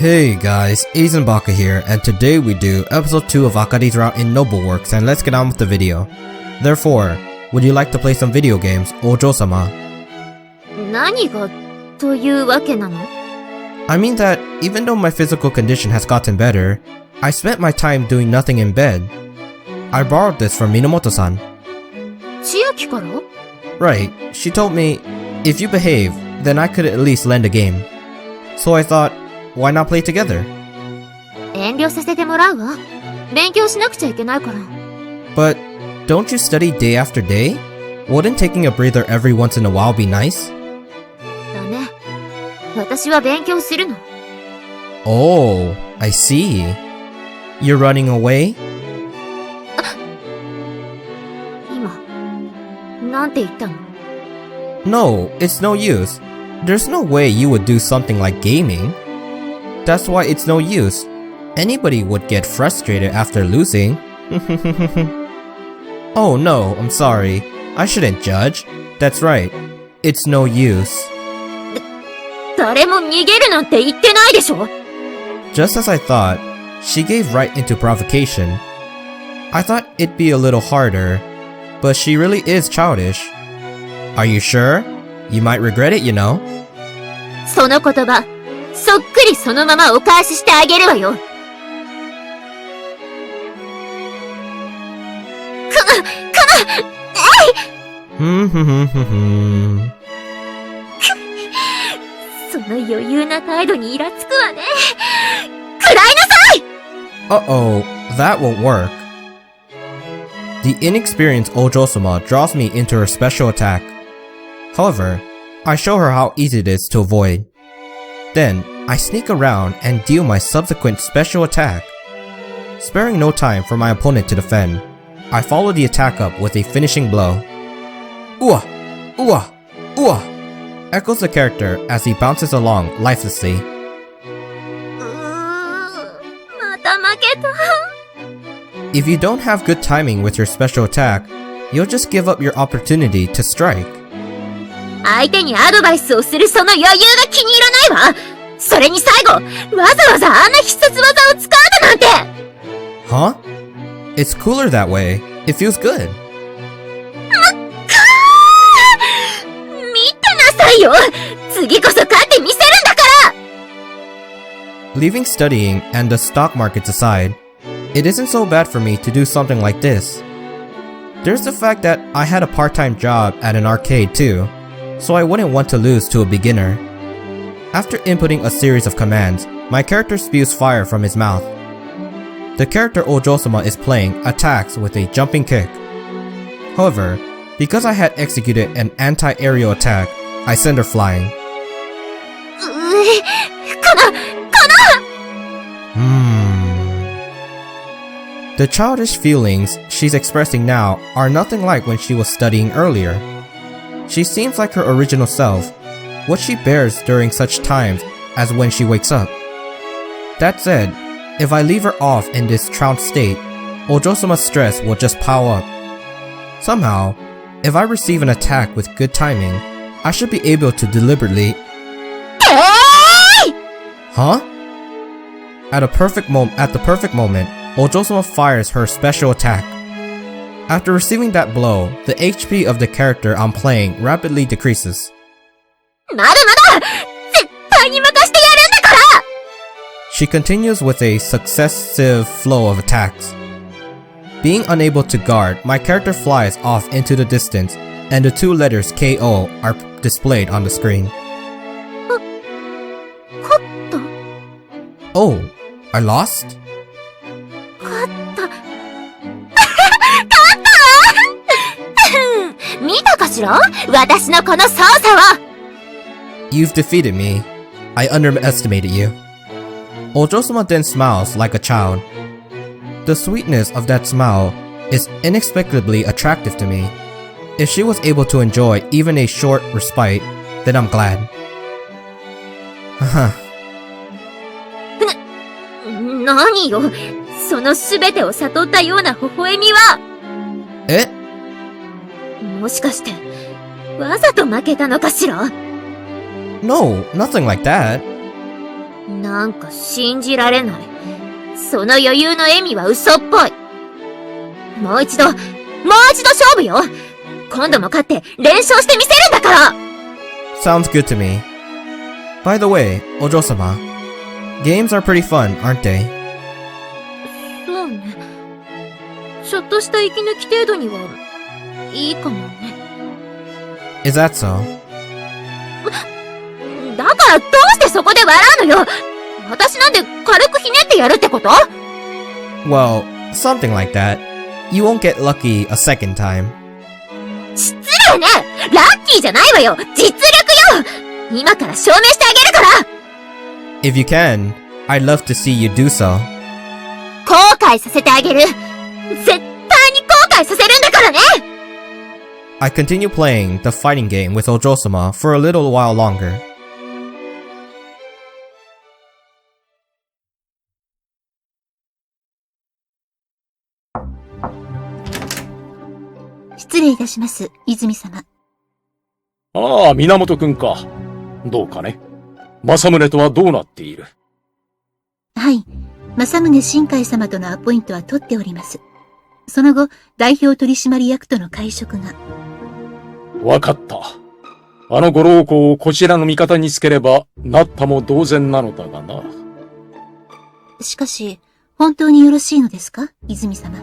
Hey guys, Aznbaka here, and today we do episode 2 of Akari's route in Nobleworks, and let's get on with the video. Therefore, would you like to play some video games, Ojou-sama? 何がというわけなの? I mean that, even though my physical condition has gotten better, I spent my time doing nothing in bed. I borrowed this from Minamoto-san. 千秋から? Right, she told me, if you behave, then I could at least lend a game. So I thought, why not play together? 遠慮させてもらうわ。勉強しなくちゃいけないから。But, don't you study day after day? Wouldn't taking a breather every once in a while be nice? だね。私は勉強するの。Oh, I see. You're running away? 今、なんて言ったの? No, it's no use. There's no way you would do something like gaming. That's why it's no use. Anybody would get frustrated after losing. Oh no, I'm sorry. I shouldn't judge. That's right. It's no use. 誰も逃げるなんて言ってないでしょ? Just as I thought, she gave right into provocation. I thought it'd be a little harder, but she really is childish. Are you sure? You might regret it, you know. その言葉、そっくりそのままお返ししてあげるわよ。その余裕な態度にイラつくわね。食らいなさい! Uh-oh, that won't work. The inexperienced Ojou-sama draws me into her special attack. However, I show her how easy it is to avoid. Then, I sneak around and deal my subsequent special attack. Sparing no time for my opponent to defend, I follow the attack up with a finishing blow. Ooh! Ooh! Ooh! Echoes the character as he bounces along lifelessly. また負けた。 If you don't have good timing with your special attack, you'll just give up your opportunity to strike. 相手にアドバイスをするその余裕が気に入らないわ。それに最後、わざわざあんな必殺技を使うだなんて。 Huh? It's cooler that way. It feels good. 見てなさいよ。次こそ勝ってみせるんだから。 Leaving studying and the stock markets aside, it isn't so bad for me to do something like this. There's the fact that I had a part-time job at an arcade too, so I wouldn't want to lose to a beginner. After inputting a series of commands, my character spews fire from his mouth. The character Ojou-sama is playing attacks with a jumping kick. However, because I had executed an anti-aerial attack, I send her flying. The childish feelings she's expressing now are nothing like when she was studying earlier. She seems like her original self, what she bears during such times as when she wakes up. That said, if I leave her off in this trounced state, Ojou-sama's stress will just pile up. Somehow, if I receive an attack with good timing, I should be able to deliberately... Huh? At the perfect moment, Ojou-sama fires her special attack. After receiving that blow, the HP of the character I'm playing rapidly decreases. まだまだ絶対に任してやるんだから! She continues with a successive flow of attacks. Being unable to guard, my character flies off into the distance, and the two letters KO are displayed on the screen. 勝った? Oh, I lost? 勝った見たかしら私のこの操作は You've defeated me. I underestimated you. Ojou-sama then smiles like a child. The sweetness of that smile is inexplicably attractive to me. If she was able to enjoy even a short respite, then I'm glad. Haha. 何よその全てを悟ったような微笑みはえもしかしてわざと負けたのかしら No, nothing like that. なんか信じられない。その余裕の笑みは嘘っぽい。もう一度勝負よ。今度も勝って連勝してみせるんだから。Sounds good to me. By the way, Ojou-sama, games are pretty fun, aren't they? そうね。ちょっとした息抜き程度にはいいかもね。Is that so? だからどうしてそこで笑うのよ。私なんで軽くひねってやるってこと？ Well, something like that. You won't get lucky a second time. 失礼ね。ラッキーじゃないわよ。実力よ。今から証明してあげるから。If you can, I'd love to see you do so. 後悔させてあげる。絶対に後悔させるんだからね。I continue playing the fighting game with Ojou-sama for a little while longer. 失礼いたします、泉様。ああ、源くんか。どうかね。政宗とはどうなっている？はい。政宗新海様とのアポイントは取っております。その後、代表取締役との会食が。わかった。あのご老公をこちらの味方につければ、なったも同然なのだがな。しかし、本当によろしいのですか、泉様。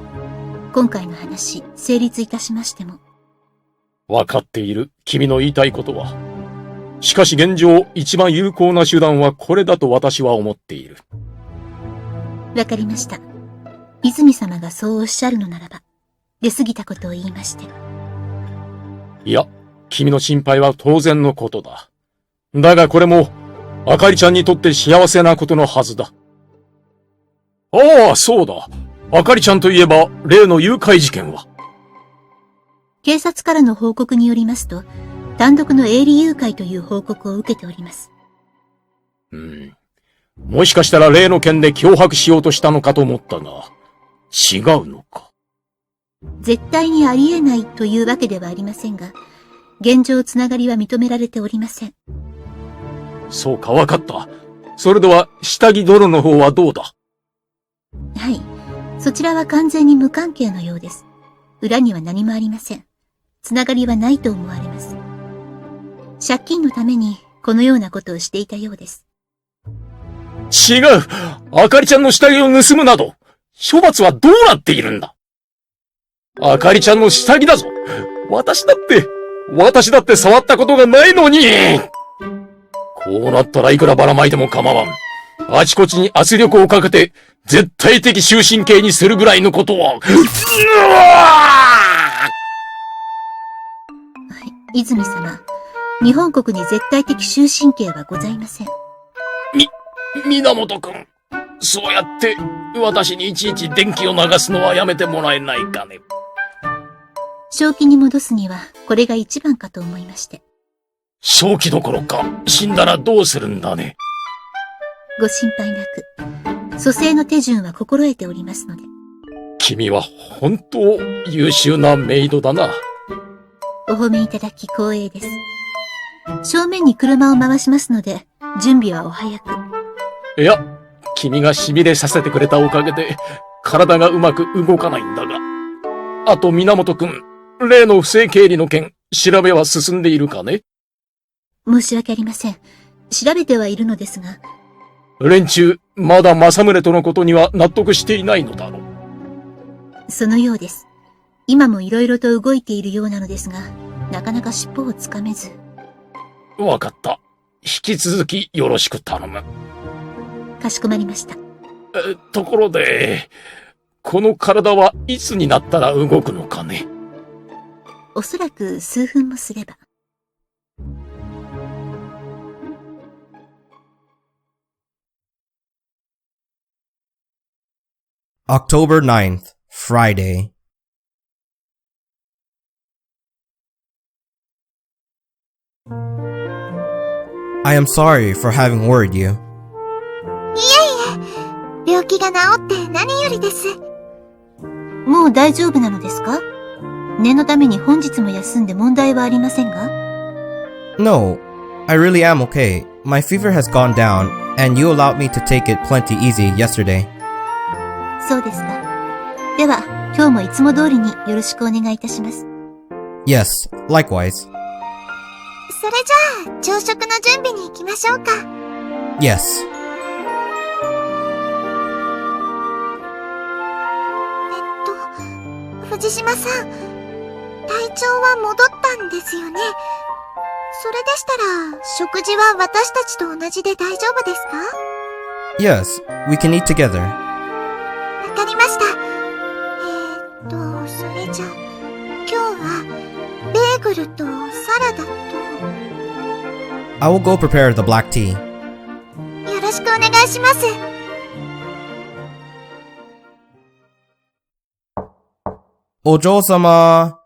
今回の話、成立いたしましても。わかっている、君の言いたいことは。しかし現状、一番有効な手段はこれだと私は思っている。わかりました。泉様がそうおっしゃるのならば、出過ぎたことを言いまして。いや、君の心配は当然のことだ。だがこれも、あかりちゃんにとって幸せなことのはずだ。ああ、そうだ。あかりちゃんといえば、例の誘拐事件は？警察からの報告によりますと、単独の営利誘拐という報告を受けております。もしかしたら例の件で脅迫しようとしたのかと思ったが、違うのか。絶対にありえないというわけではありませんが、現状つながりは認められておりません。そうか、わかった。それでは、下着泥の方はどうだ？はい。そちらは完全に無関係のようです。裏には何もありません。つながりはないと思われます。借金のためにこのようなことをしていたようです。違う！あかりちゃんの下着を盗むなど、処罰はどうなっているんだ？あかりちゃんの下着だぞ！私だって触ったことがないのに！こうなったらいくらばらまいても構わん。あちこちに圧力をかけて、絶対的終身刑にするぐらいのことは、はい、泉様。日本国に絶対的終身刑はございません。源くん。そうやって、私にいちいち電気を流すのはやめてもらえないかね。正気に戻すには、これが一番かと思いまして。正気どころか、死んだらどうするんだね。ご心配なく、蘇生の手順は心得ておりますので。君は本当優秀なメイドだな。お褒めいただき光栄です。正面に車を回しますので、準備はお早く。いや、君が痺れさせてくれたおかげで、体がうまく動かないんだが。あと源くん、例の不正経理の件、調べは進んでいるかね？申し訳ありません。調べてはいるのですが。連中、まだ政宗とのことには納得していないのだろう。そのようです。今もいろいろと動いているようなのですが、なかなか尻尾をつかめず。わかった。引き続きよろしく頼む。かしこまりました。ところで、この体はいつになったら動くのかね？おそらく数分もすれば。October 9th, Friday. I am sorry for having worried you. いえいえ、病気が治って何よりです。もう大丈夫なのですか？念のために本日も休んで問題はありませんが？ No, I really am okay. my fever has gone down, and you allowed me to take it plenty easy yesterday. そうですか。では、今日もいつも通りによろしくお願いいたします。Yes, likewise. それじゃあ、朝食の準備に行きましょうか。Yes. 藤島さん、体調は戻ったんですよね。それでしたら、食事は私たちと同じで大丈夫ですか？ Yes, we can eat together. わかりました。それじゃ、今日は、ベーグルとサラダと。I will go prepare the black tea. よろしくお願いします。Ojou-sama,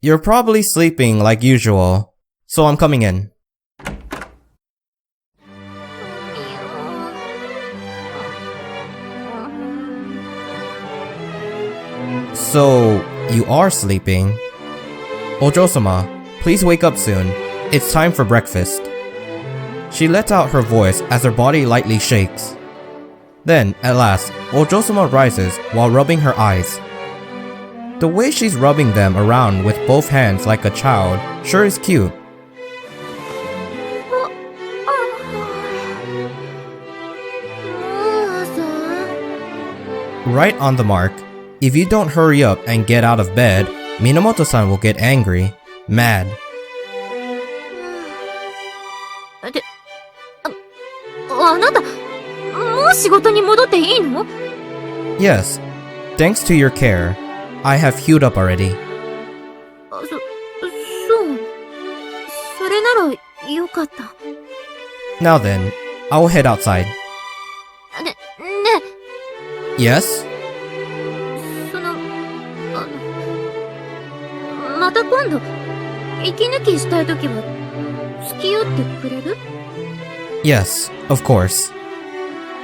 you're probably sleeping like usual, so I'm coming in. So, you are sleeping? Ojou-sama, please wake up soon. It's time for breakfast. She lets out her voice as her body lightly shakes. Then, at last, Ojou-sama rises while rubbing her eyes. The way she's rubbing them around with both hands like a child sure is cute. Right on the mark. If you don't hurry up and get out of bed, Minamoto-san will get angry, mad. あなた、もう仕事に戻っていいの？ Yes, thanks to your care, I have healed up already. そう。それなら、よかった。Now then, I will head outside. ね。Yes? また今度、息抜きしたいときは、付き合ってくれる？ Yes, of course.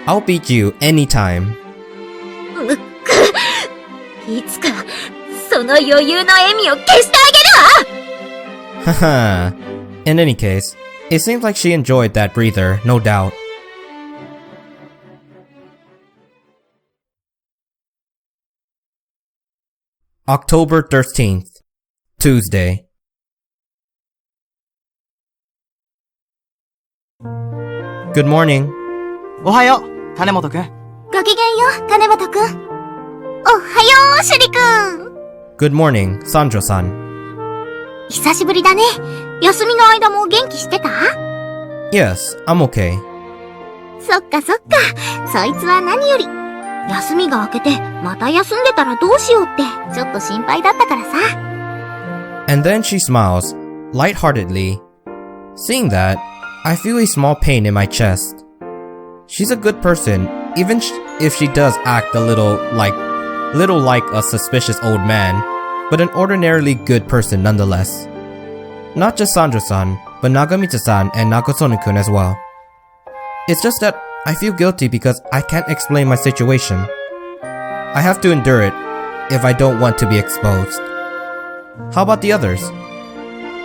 I'll beat you anytime. いつか、その余裕の笑みを消してあげるわ！ Haha. In any case, it seems like she enjoyed that breather, no doubt. October 13th, Tuesday. Good morning. おはよう、金本くん。ごきげんよう、金本くん。おはよう、シュリくん。Good morning, Sanjo-san. 久しぶりだね。休みの間も元気してた？ Yes, I'm okay. そっかそっか。そいつは何より。休みが明けて、また休んでたらどうしようって、ちょっと心配だったからさ。And then she smiles, lightheartedly. Seeing that, I feel a small pain in my chest. She's a good person, even if she does act a little like a suspicious old man, but an ordinarily good person nonetheless. Not just Sanjo-san, but Nagamitsu-san and Nakasone-kun as well. It's just that I feel guilty because I can't explain my situation. I have to endure it if I don't want to be exposed. How about the others?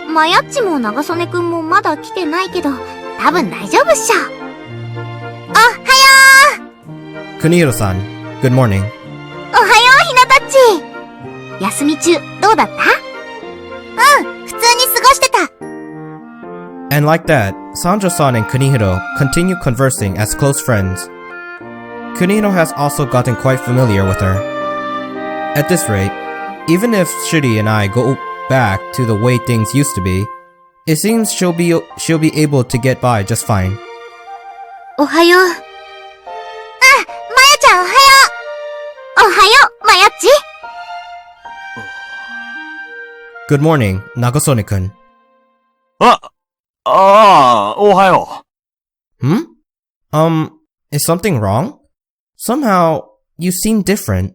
まやっちも長曽根くんもまだ来てないけど、多分大丈夫っしょ。おはよう。 Kunihiro-san, good morning. おはよう、ひなたっち。休み中、どうだった？普通に過ごしてた。And like that, Sanjo-san and Kunihiro continue conversing as close friends. Kunihiro has also gotten quite familiar with her. At this rate, even if Shuri and I go back to the way things used to be, it seems she'll be able to get by just fine. おはよう。まやちゃんおはよう。おはよう、まやっち。Good morning, Nakasone-kun. おはよう。Is something wrong? Somehow, you seem different.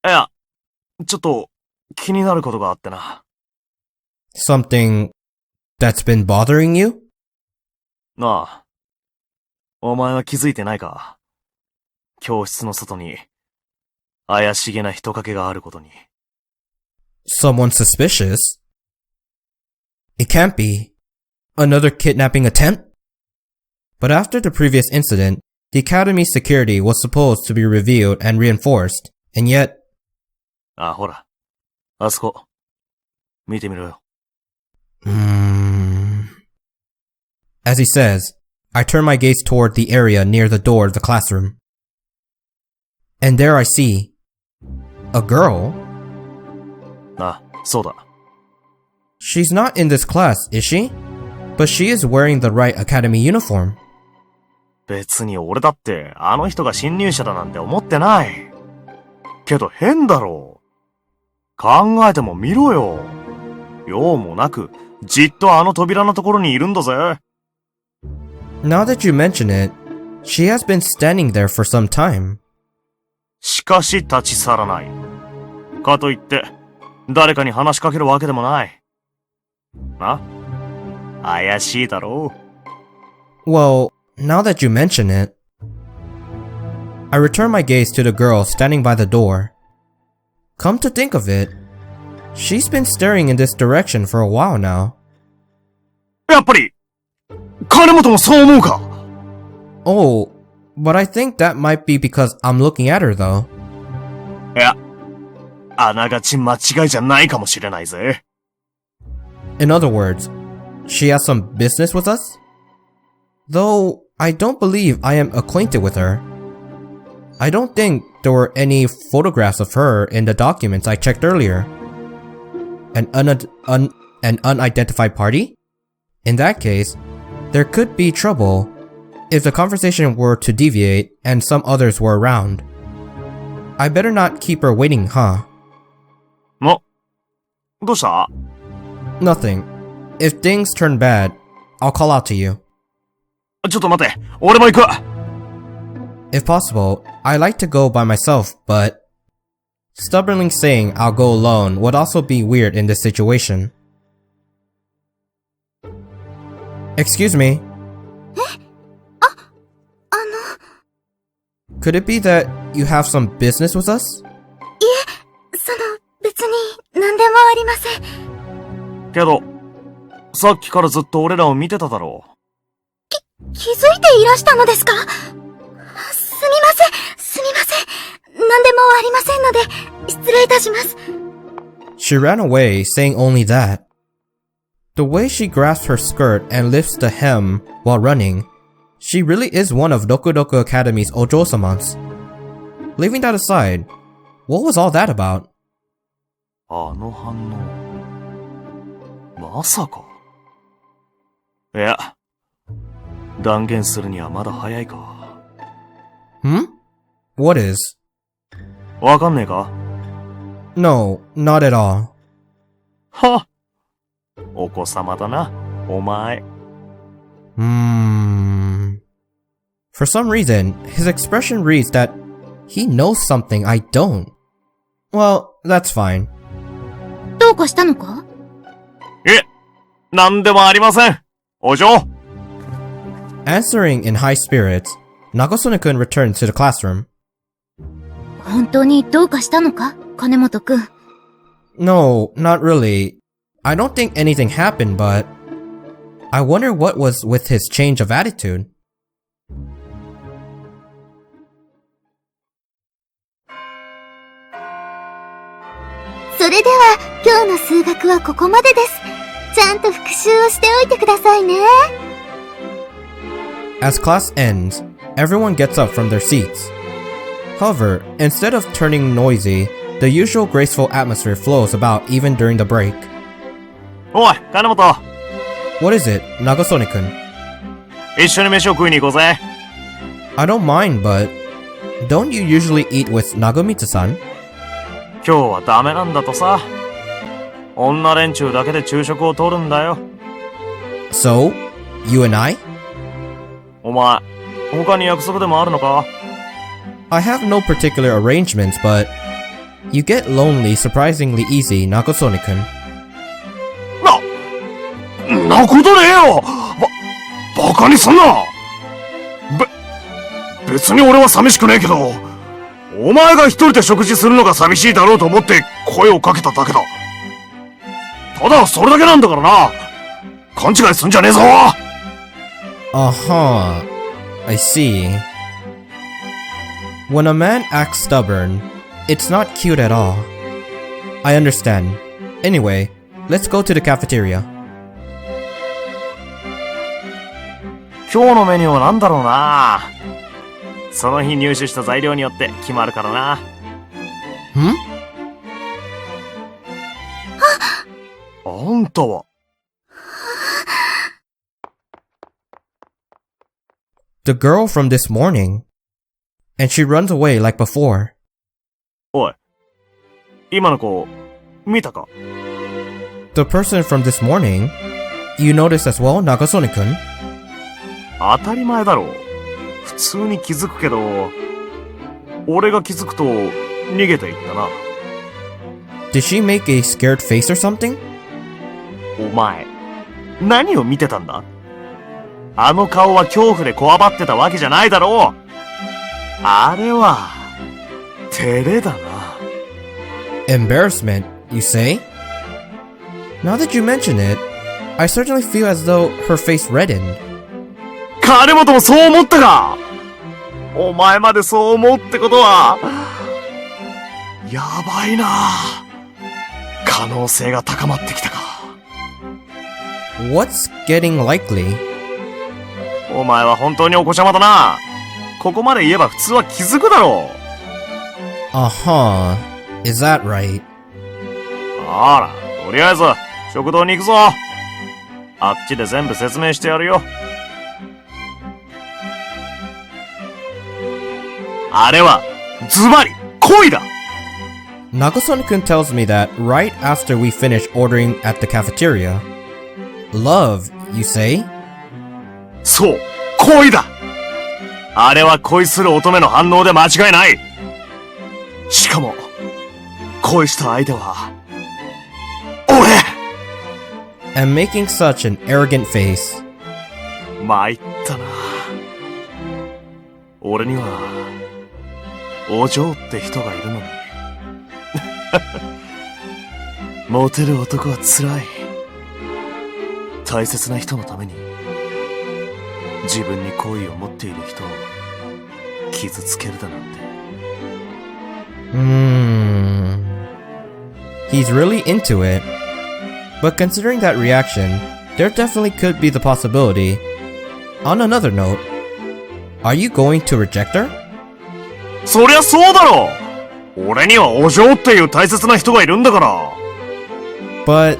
いや、ちょっと気になることがあってな。Something that's been bothering you? なあ、お前は気づいてないか？教室の外に怪しげな人影があることに。Someone suspicious? It can't be. Another kidnapping attempt? But after the previous incident, the Academy's security was supposed to be revealed and reinforced, and yet... あ、ほら。あそこ。見てみろよ。As he says, I turn my gaze toward the area near the door of the classroom. And there I see... a girl? あ、そうだ。She's not in this class, is she? But she is wearing the right academy uniform. 別に俺だってあの人が侵入者だなんて思ってない。けど変だろう。考えても見ろよ。用もなく、じっとあの扉のところにいるんだぜ。Now that you mention it, she has been standing there for some time. しかし立ち去らない。かといって、誰かに話しかけるわけでもない。な？怪しいだろう。Well, now that you mention it, I return my gaze to the girl standing by the door. Come to think of it, she's been staring in this direction for a while now. やっぱり、金本もそう思うか？ Oh, but I think that might be because I'm looking at her though. いや、あながち間違いじゃないかもしれないぜ。In other words, she has some business with us? Though, I don't believe I am acquainted with her. I don't think there were any photographs of her in the documents I checked earlier. An unidentified party? In that case, there could be trouble if the conversation were to deviate and some others were around. I better not keep her waiting, huh? どうした？ Nothing. If things turn bad, I'll call out to you. ちょっと待って、俺も行く。If possible, I like to go by myself, but stubbornly saying I'll go alone would also be weird in this situation. Excuse me. Could it be that you have some business with us? 別に何でもありません。けど、さっきからずっと俺らを見てただろう。気づいていらしたのですか？すみません。何でもありませんので、失礼いたします。 She ran away, saying only that. The way she grasps her skirt and lifts the hem while running, she really is one of Dokudoku Academy's Ojou-samas. Leaving that aside, what was all that about? あの反応。まさか。いや、断言するにはまだ早いか。What is? わかんねえか？ No, not at all. は！お子様だな、お前。For some reason, his expression reads that he knows something I don't. Well, that's fine. どうかしたのか？なんでもありません。お嬢。Answering in high spirits, Nagasone-kun returns to the classroom. 本当にどうかしたのか？金本くん。No, not really. I don't think anything happened, but I wonder what was with his change of attitude. それでは、今日の数学はここまでです。ちゃんと復習をしておいてくださいね。As class ends, everyone gets up from their seats. However, instead of turning noisy, the usual graceful atmosphere flows about even during the break. おい、金本。What is it, Nagasone-kun? 一緒に飯を食いに行こうぜ。I don't mind, but don't you usually eat with Nagamitsu-san? 今日はダメなんだとさ。女連中だけで昼食をとるんだよ。So, you and I? お前、他に約束でもあるのか？ I have no particular arrangements, but you get lonely surprisingly easy, Nagasone-kun. なことねえよ！バカにすんな！別に俺は寂しくねえけど、お前が一人で食事するのが寂しいだろうと思って声をかけただけだ。ただそれだけなんだからな。勘違いすんじゃねえぞ！Uh-huh. I see. When a man acts stubborn, it's not cute at all. I understand. Anyway, let's go to the cafeteria. 今日のメニューは何だろうな。その日入手した材料によって決まるからな。あんたは。The girl from this morning. And she runs away like before. おい、今の子、見たか？ The person from this morning? You noticed as well, Nagasone-kun? 当たり前だろ。普通に気づくけど、俺が気づくと逃げていったな。Did she make a scared face or something? お前、何を見てたんだ？あの顔は恐怖でこわばってたわけじゃないだろう。あれは、照れだな。Embarrassment, you say? Now that you mention it, I certainly feel as though her face reddened. 金本もそう思ったか？お前までそう思うってことは、やばいな。可能性が高まってきたか。What's getting likely? お前は本当にお子ちゃまだな。ここまで言えば普通は気づくだろう。Uh-huh. Is that right? あら、とりあえず、食堂に行くぞ。あっちで全部説明してやるよ。あれは、ズバリ、恋だ。Nagasone-kun tells me that right after we finish ordering at the cafeteria. Love, you say? そう、恋だ。あれは恋する乙女の反応で間違いない。しかも、恋した相手は、俺。 And making such an arrogant face. 参ったな。俺には、お嬢って人がいるのに。モテる男は辛い。大切な人のために、自分に好意を持っている人を傷つけるだなんて。He's really into it. But considering that reaction, there definitely could be the possibility. On another note, are you going to reject her? そりゃそうだろう。俺にはお嬢っていう大切な人がいるんだから。But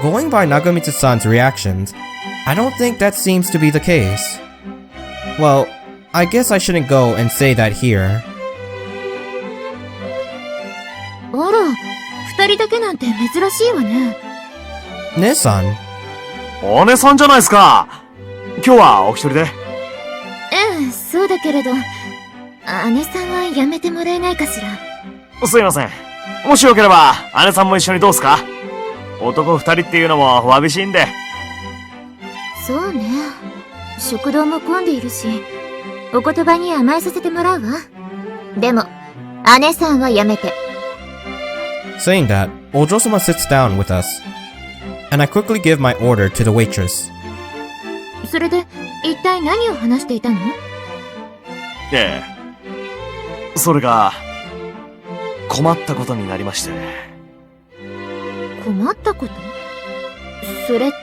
going by Nagamitsu-san's reactions, I don't think that seems to be the case. Well, I guess I shouldn't go and say that here. あら、二人だけなんて珍しいわね。Ne-san. 姉さんじゃないですか。今日はお一人で。ええ、そうだけれど、姉さんはやめてもらえないかしら。すいません。もしよければ、姉さんも一緒にどうすか？男二人っていうのもわびしいんで。そうね。食堂も混んでいるし、お言葉に甘えさせてもらうわ。でも、姉さんはやめて。Saying that, Ojou-sama sits down with us, and I quickly give my order to the waitress. それで、一体何を話していたの？ええ。それが、困ったことになりまして。困ったこと？それって。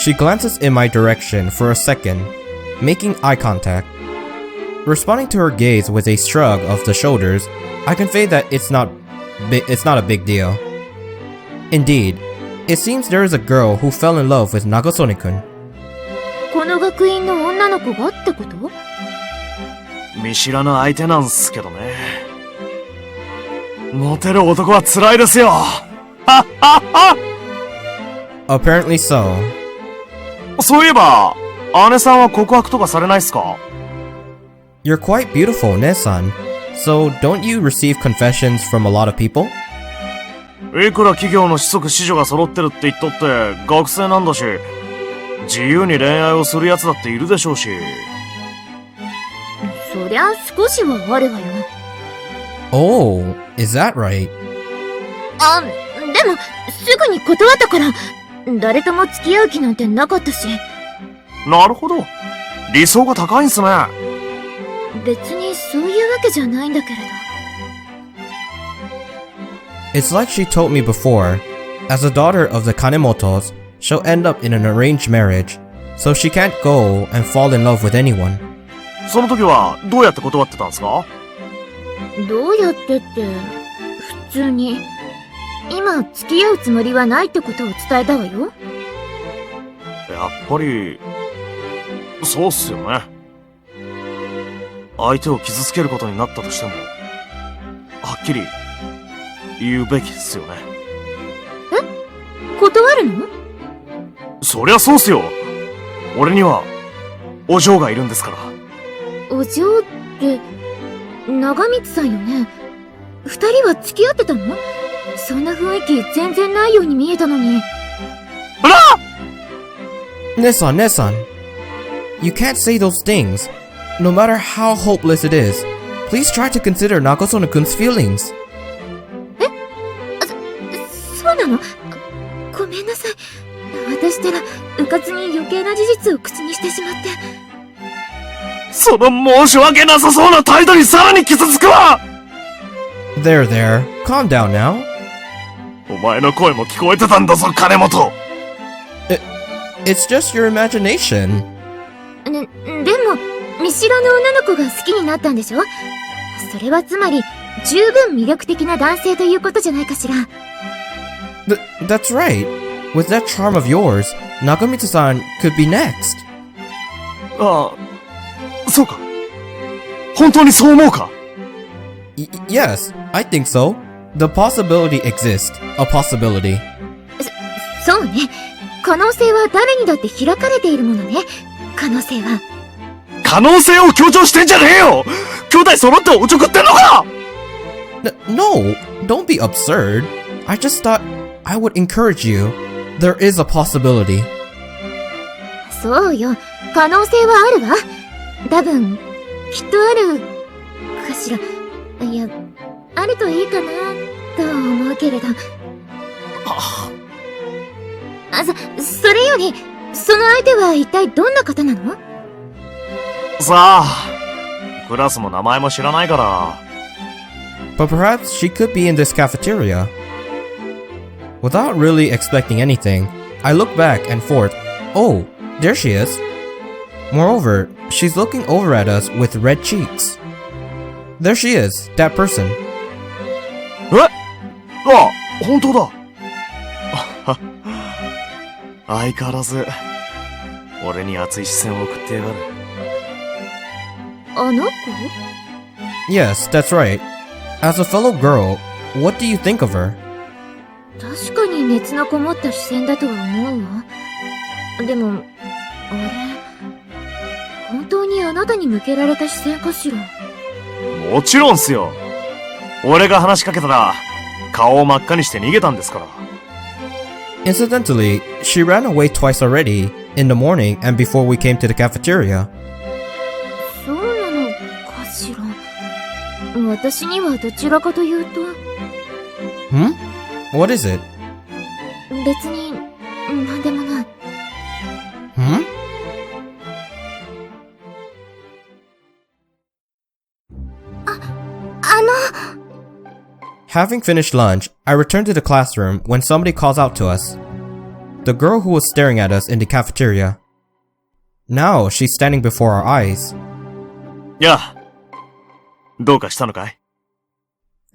She glances in my direction for a second, making eye contact. Responding to her gaze with a shrug of the shoulders, I convey that it's not a big deal. Indeed, it seems there is a girl who fell in love with Nagasone-kun. この学院の女の子がってこと？見知らぬ相手なんすけどね。モテる男は辛いですよ。はっはっは。 Apparently so. そういえば、姉さんは告白とかされないっすか？ You're quite beautiful, Ne-san. So don't you receive confessions from a lot of people? いくら企業の子息子女が揃ってるって言っとって学生なんだし、自由に恋愛をする奴だっているでしょうし。そりゃ少しはあるわよ。Oh, is that right? あ、でも、すぐに断ったから、誰とも付き合う気なんてなかったし、なるほど。理想が高いんすね。別にそういうわけじゃないんだけれど。It's like she told me before, as a daughter of the Kanemotos, she'll end up in an arranged marriage, so she can't go and fall in love with anyone. その時はどうやって断ってたんですか？どうやってって、普通に。今、付き合うつもりはないってことを伝えたわよ。やっぱり、そうっすよね。相手を傷つけることになったとしても、はっきり言うべきですよね。え？断るの？そりゃそうっすよ。俺には、お嬢がいるんですから。お嬢って、長光さんよね。二人は付き合ってたの？そんな雰囲気全然ないように見えたのに。うらNesan, Nesan. You can't say those things. No matter how hopeless it is, please try to consider Nakasone-kun's feelings. そうなの？ごめんなさい。私ったら、うかつに余計な事実を口にしてしまって。その申し訳なさそうな態度にさらに傷つくわ！ There, there. Calm down now. お前の声も聞こえてたんだぞ、金本！ It's just your imagination. でも、見知らぬ女の子が好きになったんでしょ？それはつまり、十分魅力的な男性ということじゃないかしら。That's right. With that charm of yours, Nakamitsu-san could be next. ああ、そうか。本当にそう思うか？ Yes, I think so. The possibility exists. A possibility. そうね。可能性は誰にだって開かれているものね。可能性は。可能性を強調してんじゃねえよ！兄弟揃っておちょくってんのか！ No, don't be absurd. I just thought I would encourage you. There is a possibility. そうよ。可能性はあるわ。多分、きっとある、かしら。いや、あるといいかな、と思うけれど。それより、その相手は一体どんな方なの？さあ、クラスも名前も知らないから。But perhaps she could be in this cafeteria. Without really expecting anything, I look back and forth. Oh, there she is. Moreover, she's looking over at us with red cheeks. There she is, that person. え？あ、本当だ。相変わらず、俺に熱い視線を送ってやがる。あの子？ Yes, that's right. As a fellow girl, what do you think of her? 確かに熱のこもった視線だとは思うわ。でも、あれ、本当にあなたに向けられた視線かしら？もちろんっすよ。俺が話しかけたら、顔を真っ赤にして逃げたんですから。Incidentally, she ran away twice already, in the morning and before we came to the cafeteria. そうなのかしら。私にはどちらかというと。Hmm? What is it? 別に、なんでもない。Hmm? Having finished lunch, I returned to the classroom when somebody calls out to us. The girl who was staring at us in the cafeteria. Now she's standing before our eyes. やあ、どうかしたのかい？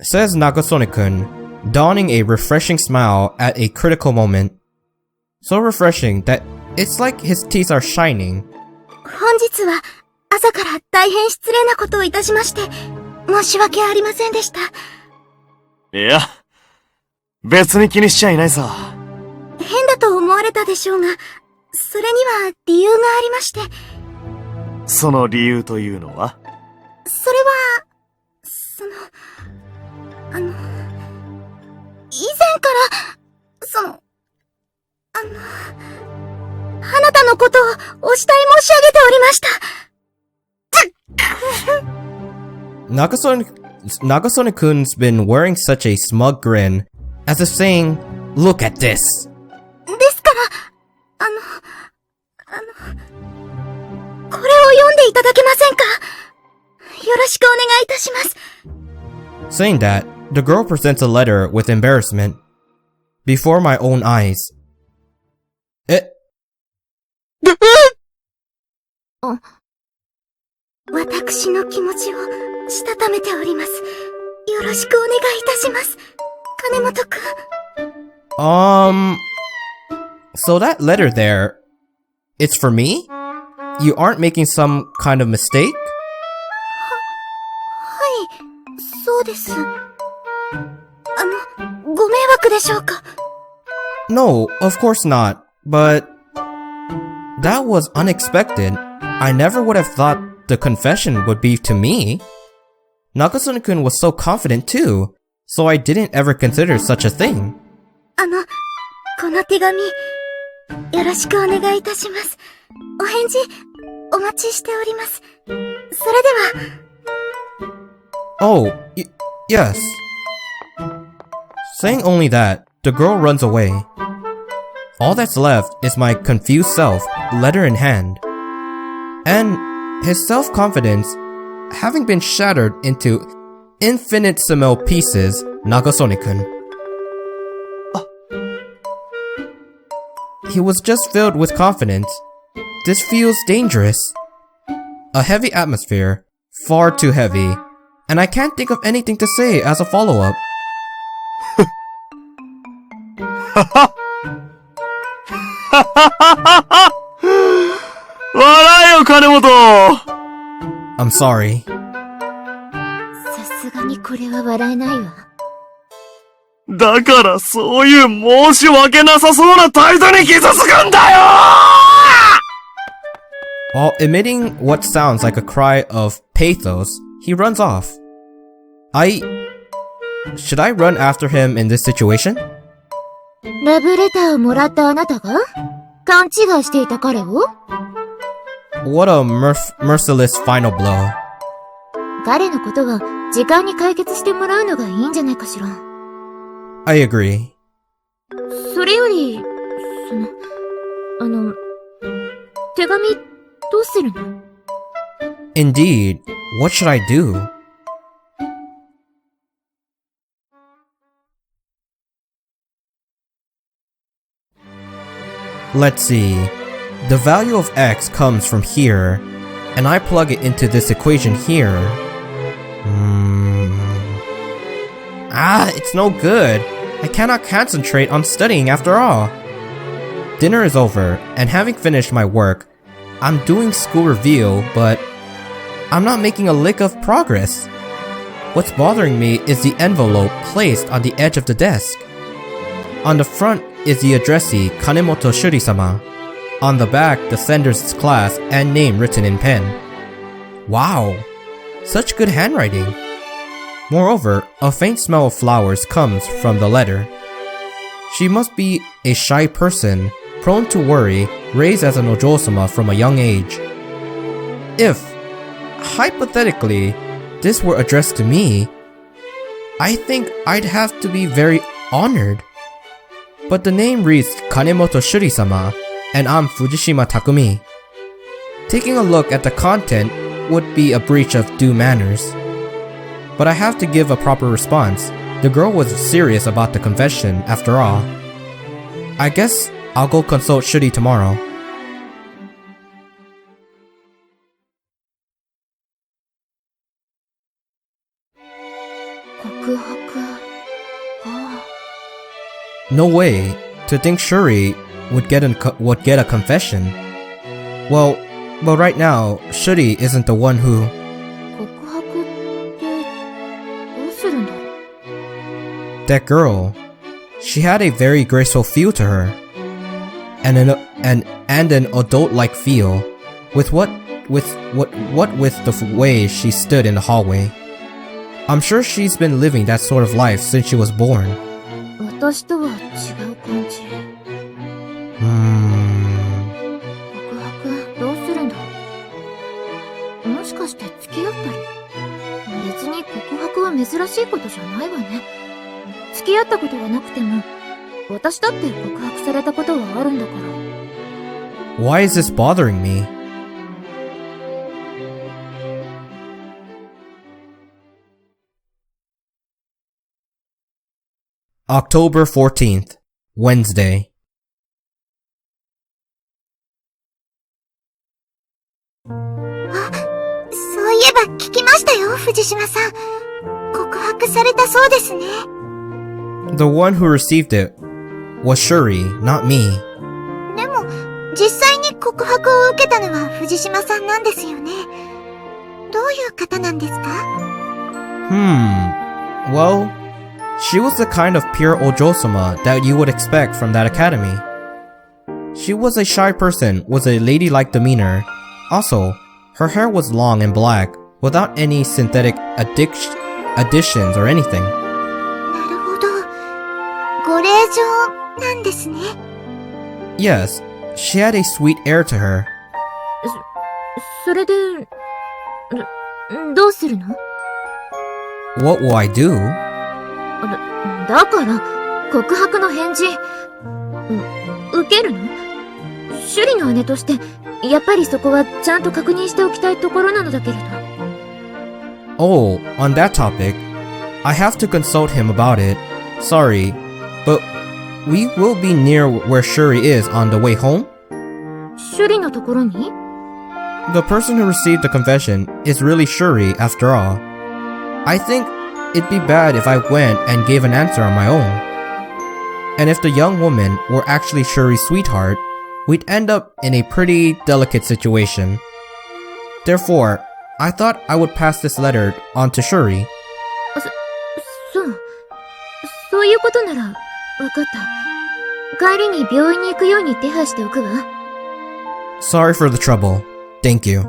Says Nakasone-kun, donning a refreshing smile at a critical moment. So refreshing that it's like his teeth are shining. 本日は朝から大変失礼なことをいたしまして、申し訳ありませんでした。いや、別に気にしちゃいないさ。変だと思われたでしょうが、それには理由がありまして。その理由というのは？それは、以前から、あなたのことをお慕い申し上げておりました。Nakasone-kun's been wearing such a smug grin, as if saying, "Look at this." ですから、いただけませんか？よろしくお願いいたします。Saying that, the girl presents a letter with embarrassment. Before my own eyes. 私の気持ちをしたためております。よろしくお願いいたします。金本くん。So that letter there, it's for me? You aren't making some kind of mistake? はい、そうです。ご迷惑でしょうか？ No, of course not. But that was unexpected. I never would have thought the confession would be to me. Nagasone-kun was so confident too, so I didn't ever consider such a thing. この手紙、よろしくお願いいたします。お返事、お待ちしております。それでは。Oh, yes. Saying only that, the girl runs away. All that's left is my confused self, letter in hand. And his self-confidence having been shattered into infinitesimal pieces, Nagasone-kun. He was just filled with confidence. This feels dangerous. A heavy atmosphere, far too heavy, and I can't think of anything to say as a follow-up. 笑えよ、金本！ I'm sorry. さすがにこれは笑えないわ。だからそういう申し訳なさそうな態度に傷つくんだよ！ While emitting what sounds like a cry of pathos, he runs off. Should I run after him in this situation? ラブレターをもらったあなたが勘違いしていた彼を？ What a merciless final blow. 彼のことは時間に解決してもらうのがいいんじゃないかしら。I agree. それより、手紙どうするの？ Indeed, what should I do? Let's see. The value of x comes from here, and I plug it into this equation here. It's no good. I cannot concentrate on studying after all. Dinner is over, and having finished my work, I'm doing school review, but I'm not making a lick of progress. What's bothering me is the envelope placed on the edge of the desk. On the front is the addressee Kanemoto Shuri-sama. On the back, the sender's class and name written in pen. Wow! Such good handwriting. Moreover, a faint smell of flowers comes from the letter. She must be a shy person, prone to worry, raised as an Ojou-sama from a young age. If, hypothetically, this were addressed to me, I think I'd have to be very honored. But the name reads Kanemoto Shuri-sama, and I'm Fujishima Takumi. Taking a look at the content would be a breach of due manners. But I have to give a proper response. The girl was serious about the confession after all. I guess I'll go consult Shuri tomorrow. No way. To think Shuri would get a confession. Well, but right now, Shuri isn't the one who... 告白ってどうするんだろう？ That girl, she had a very graceful feel to her, and an adult-like feel, with the way she stood in the hallway. I'm sure she's been living that sort of life since she was born. 私とは違う感じ。告白どうするんだろう？もしかして付き合ったり？別に告白は珍しいことじゃないわね。付き合ったことがなくても、私だって告白されたことはあるんだから。Why is this bothering me? October 14th, Wednesday. そういえば聞きましたよ、藤島さん。告白されたそうですね。The one who received it was Shuri, not me. でも、実際に告白を受けたのは藤島さんなんですよね。どういう方なんですか？ Well, she was the kind of pure Ojou-sama that you would expect from that academy. She was a shy person with a ladylike demeanor. Also, her hair was long and black, without any synthetic additions or anything. なるほど。ご令嬢なんですね。Yes, she had a sweet air to her. それで、どうするの？ What will I do? だから、告白の返事、受けるの？シュリの姉として、やっぱりそこはちゃんと確認しておきたいところなのだけれど。Oh, on that topic, I have to consult him about it. Sorry, but we will be near where Shuri is on the way home? シュリのところに？ The person who received the confession is really Shuri after all. I think it'd be bad if I went and gave an answer on my own. And if the young woman were actually Shuri's sweetheart, we'd end up in a pretty delicate situation. Therefore, I thought I would pass this letter on to Shuri. そういうことなら、わかった。帰りに病院に行くように手配しておくわ。Sorry for the trouble. Thank you.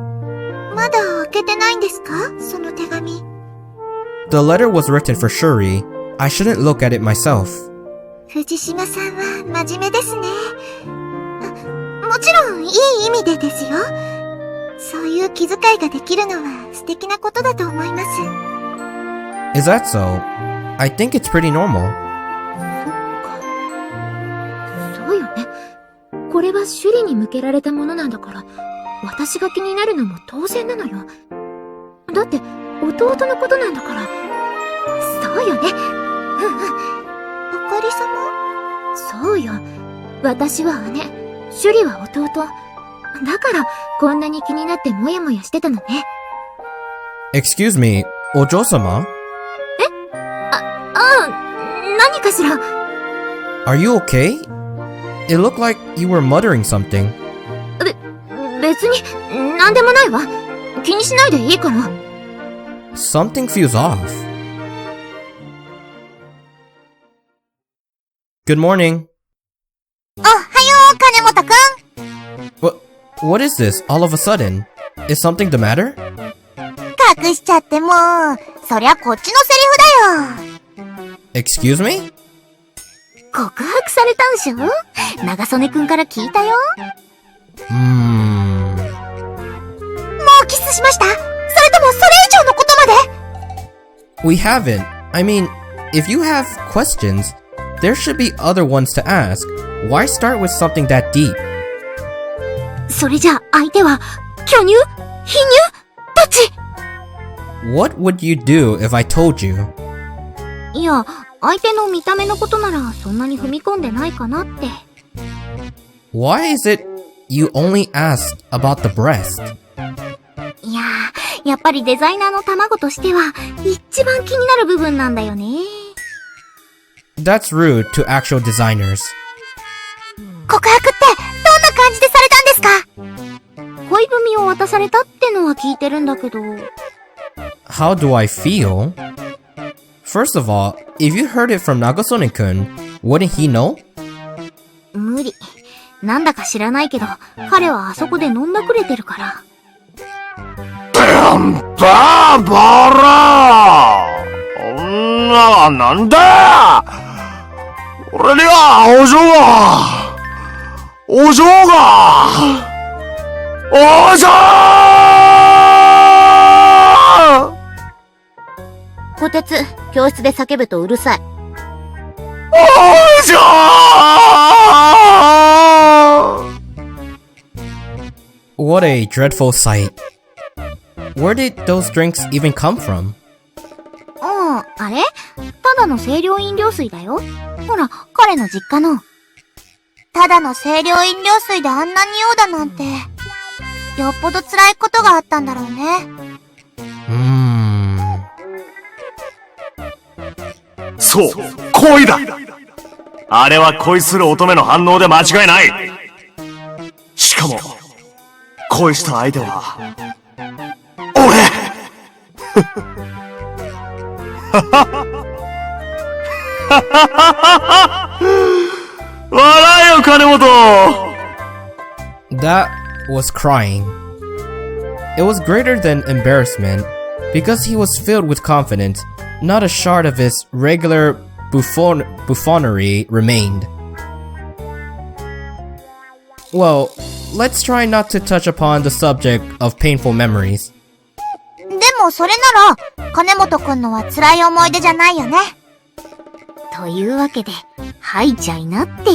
まだ開けてないんですか？その手紙。The letter was written for Shuri. I shouldn't look at it myself. 藤島さんは真面目ですね。もちろんいい意味でですよ。そういう気遣いができるのは素敵なことだと思います。Is that so? I think it's pretty normal. そうよね。これはシュリに向けられたものなんだから、私が気になるのも当然なのよ。だって、弟のことなんだから。そうよね。あかり様？そうよ。私は姉、シュリは弟。だから、こんなに気になってモヤモヤしてたのね。Excuse me, Ojou-sama? 何かしら？ Are you okay? It looked like you were muttering something. 別に、なんでもないわ。気にしないでいいから。Something feels off. Good morning. おはよう、金本くん。What is this all of a sudden? Is something the matter? 隠しちゃってもそりゃこっちのセリフだよ。Excuse me? 告白されたんしょ？長曽根くんから聞いたよ。もうキスしました？それともそれ以上のことまで？ We haven't. I mean, if you have questions, there should be other ones to ask. Why start with something that deep? それじゃ相手は、巨乳？貧乳？どっち？ What would you do if I told you? いや、相手の見た目のことならそんなに踏み込んでないかなって。Why is it you only asked about the breast? いやー、やっぱりデザイナーの卵としては、一番気になる部分なんだよね。That's rude to actual designers. 告白ってどんな感じでされたんですか？恋文を渡されたってのは聞いてるんだけど。How do I feel? First of all, if you heard it from Nagasone-kun, wouldn't he know? 無理。なんだか知らないけど、彼はあそこで飲んだくれてるから。バラ女なんだ俺にはお嬢がこてつ、教室で叫ぶとうるさい。What a dreadful sight. Where did those drinks even come from? あれ？ただの清涼飲料水だよ。ほら、彼の実家の。ただの清涼飲料水であんな匂うだなんて、よっぽど辛いことがあったんだろうね。そう、恋だ。あれは恋する乙女の反応で間違いない。しかも、恋した相手は、俺笑えよ、金本。 That was crying. It was greater than embarrassment because he was filled with confidence. Not a shard of his regular buffoonery remained. Well, let's try not to touch upon the subject of painful memories. でもそれなら、金本くんのは辛い思い出じゃないよね。というわけで、吐いちゃいなって。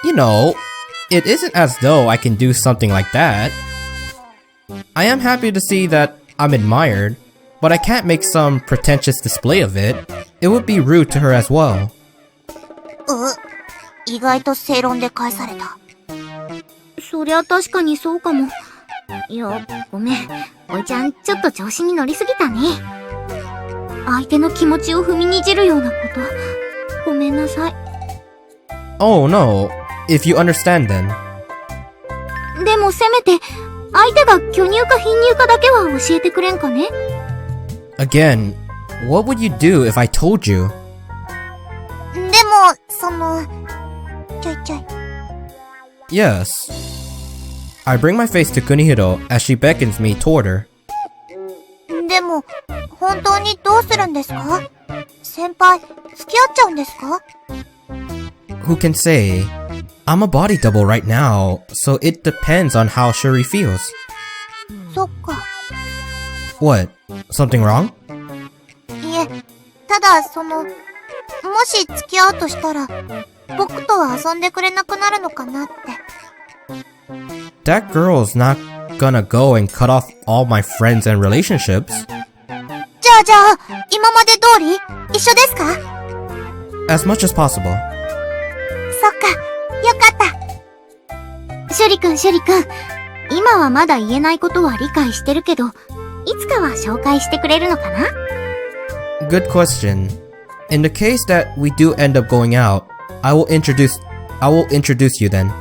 You know, it isn't as though I can do something like that. I am happy to see that I'm admired, but I can't make some pretentious display of it. It would be rude to her as well. 意外と正論で返された。そりゃ確かにそうかも。いや、ごめん。おいちゃん、ちょっと調子に乗りすぎたね。相手の気持ちを踏みにじるようなこと。ごめんなさい。Oh no, if you understand then. でもせめて、相手が巨乳か貧乳かだけは教えてくれんかね。Again, what would you do if I told you? でも、ちょいちょい。Yes. I bring my face to Kunihiro as she beckons me toward her. でも、本当にどうするんですか？先輩、付き合っちゃうんですか？ Who can say? I'm a body double right now, so it depends on how Shuri feels. そっか。What? Something wrong? いえ、ただもし付き合うとしたら、僕とは遊んでくれなくなるのかなって。That girl's not gonna go and cut off all my friends and relationships. じゃあ、今まで通り一緒ですか？ As much as possible. そっか、よかった。シュリ君、今はまだ言えないことは理解してるけど、いつかは紹介してくれるのかな？ Good question. In the case that we do end up going out, I will introduce you then.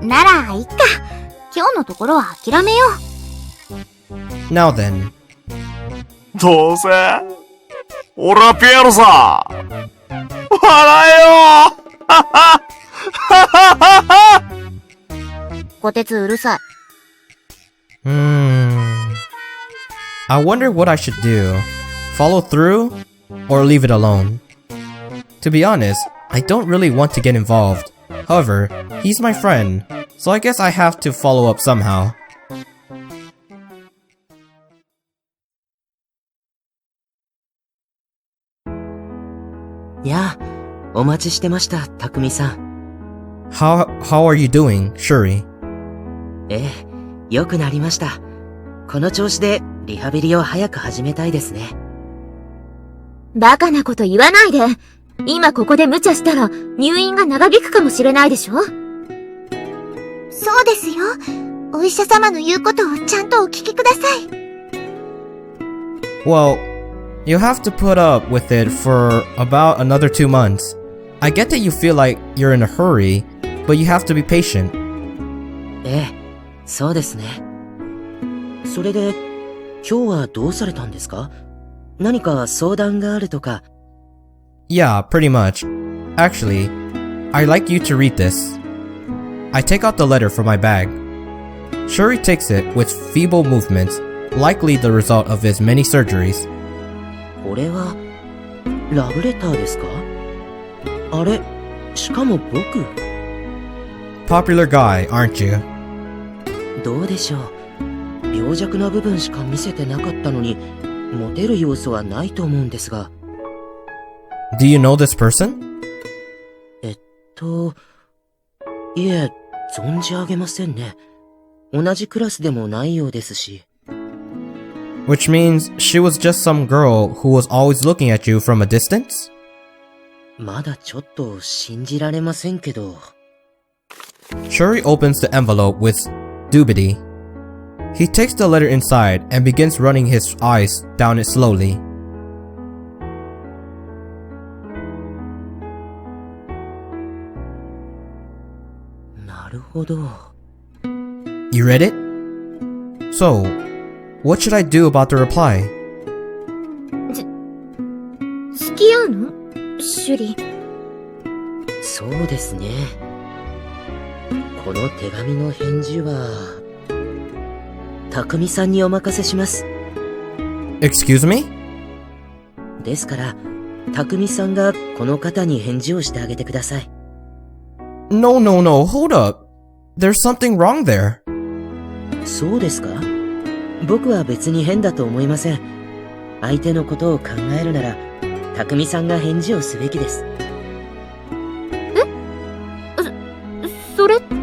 なら、いっか。今日のところは諦めよう。Now then. どうせ、俺はピエロさ。笑えよ。こてつうるさい。I wonder what I should do. Follow through or leave it alone? To be honest, I don't really want to get involved. However, he's my friend, so I guess I have to follow up somehow. やあ、お待ちしてました、たくみさん。How are you doing, Shuri? ええ、良くなりました。この調子でリハビリを早く始めたいですね。バカなこと言わないで。今ここで無茶したら入院が長引くかもしれないでしょ？そうですよ。お医者様の言うことをちゃんとお聞きください。Well, you have to put up with it for about another 2 months. I get that you feel like you're in a hurry, but you have to be patient. ええ、そうですね。それで、今日はどうされたんですか？何か相談があるとか。Yeah, pretty much. Actually, I'd like you to read this. I take out the letter from my bag. Shuri takes it with feeble movements, likely the result of his many surgeries. これは、ラブレターですか？あれ、しかも僕。Popular guy, aren't you? どうでしょう。病弱な部分しか見せてなかったのに、モテる要素はないと思うんですが。Do you know this person? いえ、存じ上げませんね。同じクラスでもないようですし。Which means she was just some girl who was always looking at you from a distance? まだちょっと信じられませんけど。Shuri opens the envelope with dubiety. He takes the letter inside and begins running his eyes down it slowly. You read it? So, what should I do about the reply? 付き合うの？シュリ。そうですね。この手紙の返事は、匠さんにお任せします。Excuse me? ですから、匠さんがこの方に返事をしてあげてください。No, hold up. There's something wrong there. そうですか？僕は別に変だと思いません。相手のことを考えるなら、匠さんが返事をすべきです。それって。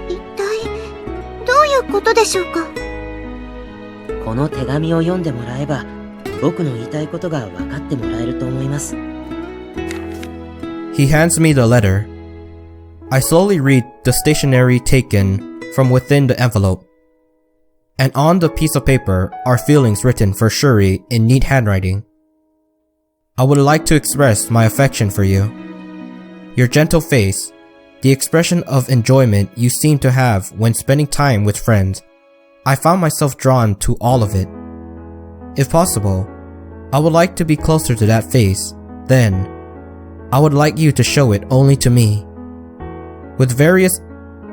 一体、どういうことでしょうか？この手紙を読んでもらえば、僕の言いたいことが分かってもらえると思います。He hands me the letter. I slowly read the stationery taken from within the envelope. And on the piece of paper are feelings written for Shuri in neat handwriting. I would like to express my affection for you. Your gentle face, the expression of enjoyment you seem to have when spending time with friends, I found myself drawn to all of it. If possible, I would like to be closer to that face. Then, I would like you to show it only to me. With various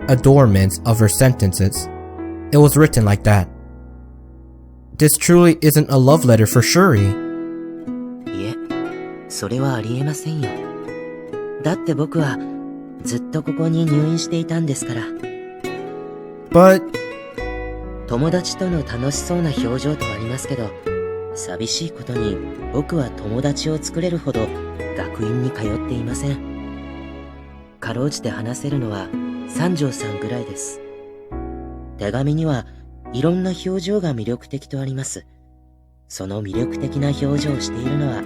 adornments of her sentences, it was written like that. This truly isn't a love letter for Shuri. いえ、それはありえませんよ。だって僕はずっとここに入院していたんですから。But 友達との楽しそうな表情とありますけど、寂しいことに僕は友達を作れるほど学院に通っていません。かろうじて話せるのは三条さんぐらいです。手紙にはいろんな表情が魅力的とあります。その魅力的な表情をしているのは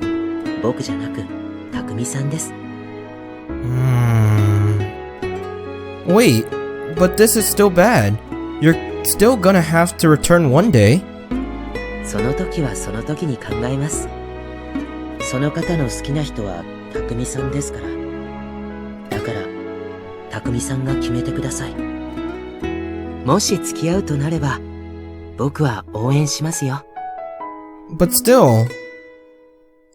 僕じゃなく匠さんです。Wait, but this is still bad. You're still gonna have to return one day. その時はその時に考えます。その方の好きな人は匠さんですから。だから、匠さんが決めてください。もし付き合うとなれば、僕は応援しますよ。But still,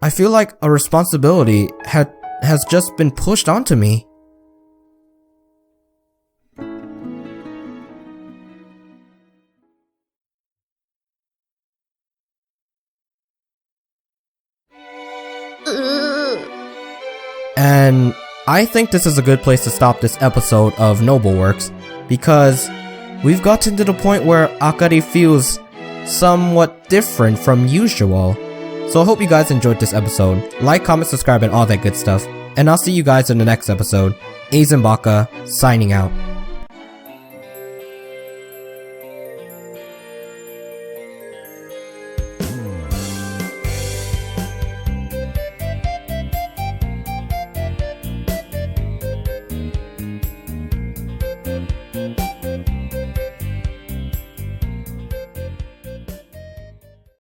I feel like a responsibility has just been pushed onto me. And I think this is a good place to stop this episode of Noble Works, because we've gotten to the point where Akari feels somewhat different from usual. So I hope you guys enjoyed this episode. Like, comment, subscribe, and all that good stuff. And I'll see you guys in the next episode. Aznbaka, signing out.